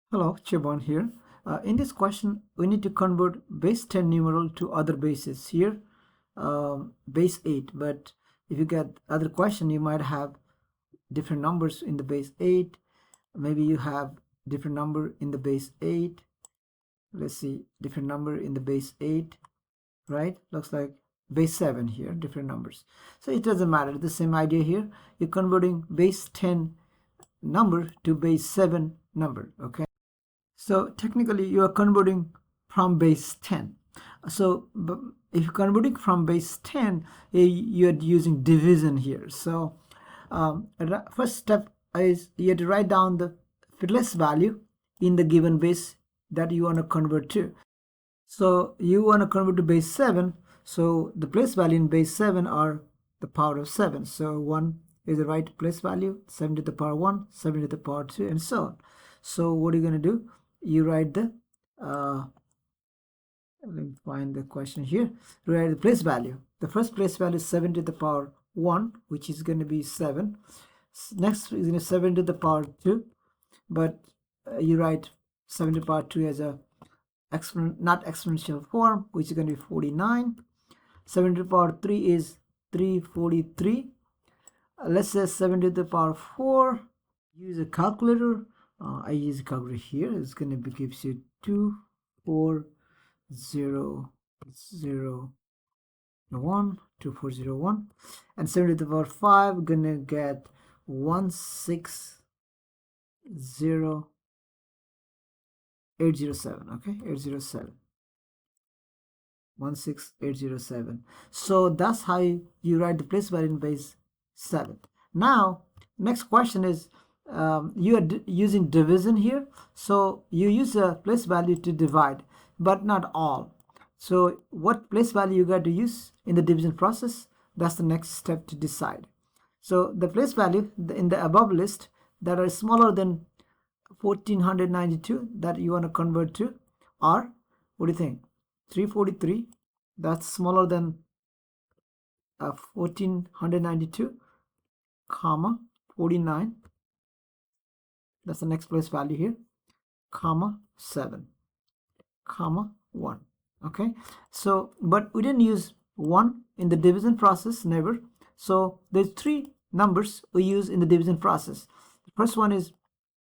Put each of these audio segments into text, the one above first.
Hello, Chibon here. In this question, we need to convert base 10 numeral to other bases. Here, base 8. But if you get other question, you might have different numbers in the base 8. Maybe you have different number in the base 8. Let's see, different number in the base 8, right? Looks like base 7 here, different numbers. So it doesn't matter. The same idea here. You're converting base 10 number to base 7 number, okay? So technically you are converting from base 10. So if you're converting from base 10, you're using division here. So first step is you have to write down the place value in the given base that you want to convert to. So you want to convert to base 7. So the place value in base 7 are the power of 7. So 1 is the right place value, 7 to the power 1, 7 to the power 2, and so on. So what are you going to do? You write the let me find the question here. You write the place value. The first place value is 7 to the power 1, which is going to be 7. Next is going to 7 to the power 2, but you write 7 to the power 2 as a not exponential form, which is going to be 49. 7 to the power 3 is 343. Let's say 7 to the power 4. Use a calculator. I use a calculator here. It's going to be gives you 2401, and 7 to the power 5 gonna get 16807. Okay, 807. 16807. So that's how you write the place value in base 7. Now next question is you are using division here, so you use a place value to divide, but not all. So what place value you got to use in the division process, that's the next step to decide. So the place value in the above list that are smaller than 1492 that you want to convert to are, what do you think? 343, that's smaller than 1492, comma 49, that's the next place value here, comma 7, comma 1. Okay, so but we didn't use 1 in the division process, never. So there's 3 numbers we use in the division process. The first one is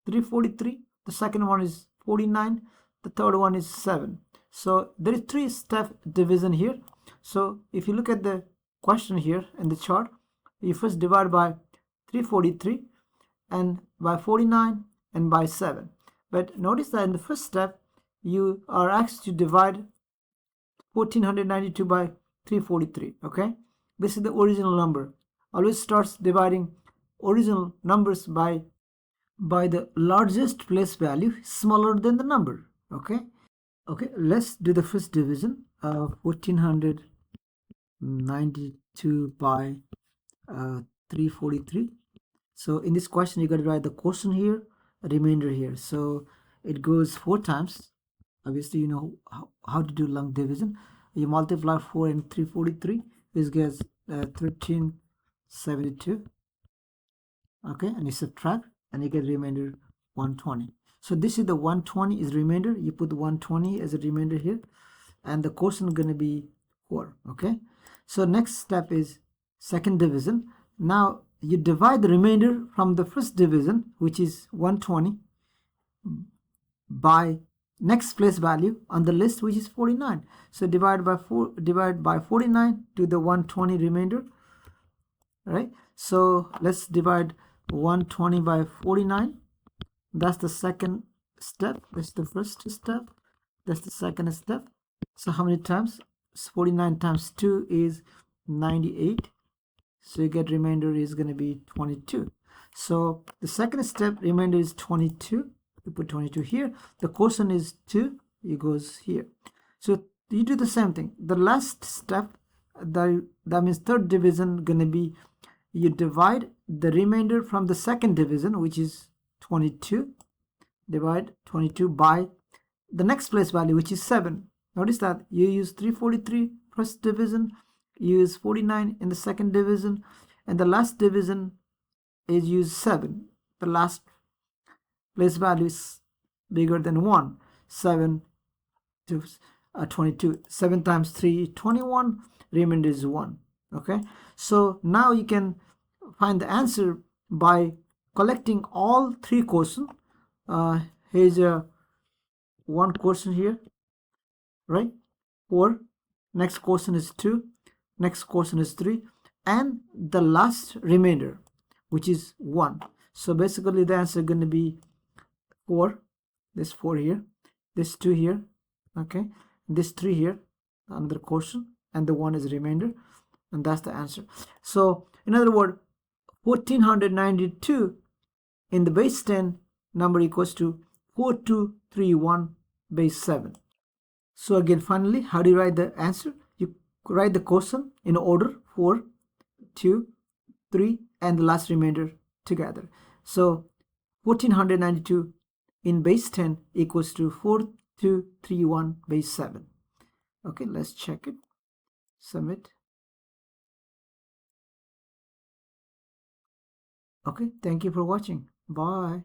343, the second one is 49, the third one is 7. So there is 3-step division here. So if you look at the question here in the chart, you first divide by 343 and by 49 and by 7. But notice that in the first step you are asked to divide 1492 by 343. Okay, this is the original number. Always starts dividing original numbers by the largest place value smaller than the number. Okay, let's do the first division of 1492 by 343. So in this question you got to write the quotient here, a remainder here. So it goes 4 times. Obviously you know how to do long division. You multiply 4 and 343, this gets 1372. Okay, and you subtract and you get remainder 120. So this is the 120 is remainder. You put the 120 as a remainder here, and the quotient is going to be 4. Okay, so next step is second division. Now you divide the remainder from the first division, which is 120, by next place value on the list, which is 49. So divide by 49 to the 120 remainder. Right, so let's divide 120 by 49. That's the second step. That's the first step. That's the second step. So how many times? 49 times 2 is 98. So you get remainder is going to be 22. So the second step, remainder is 22. You put 22 here. The quotient is 2. It goes here. So you do the same thing. The last step, that means third division, going to be you divide the remainder from the second division, which is 22. Divide 22 by the next place value, which is 7. Notice that you use 343 first division, you use 49 in the second division, and the last division is use 7. The last place value is bigger than 1. 7 to 22. 7 times 3, 21. Remainder is 1. Okay, so now you can find the answer by collecting all three questions. Here's a one question here, right? 4. Next question is 2. Next question is 3. And the last remainder, which is 1. So basically the answer is going to be 4. This 4 here, this 2 here, okay, this 3 here, another question, and the 1 is remainder, and that's the answer. So in other words, 1492 in the base 10 number equals to 4231 base 7. So again, finally, how do you write the answer? You write the question in order: 4, 2, 3, and the last remainder together. So 1492 in base 10 equals to 4231 base 7. Okay, let's check it. Submit. Okay, thank you for watching. Bye.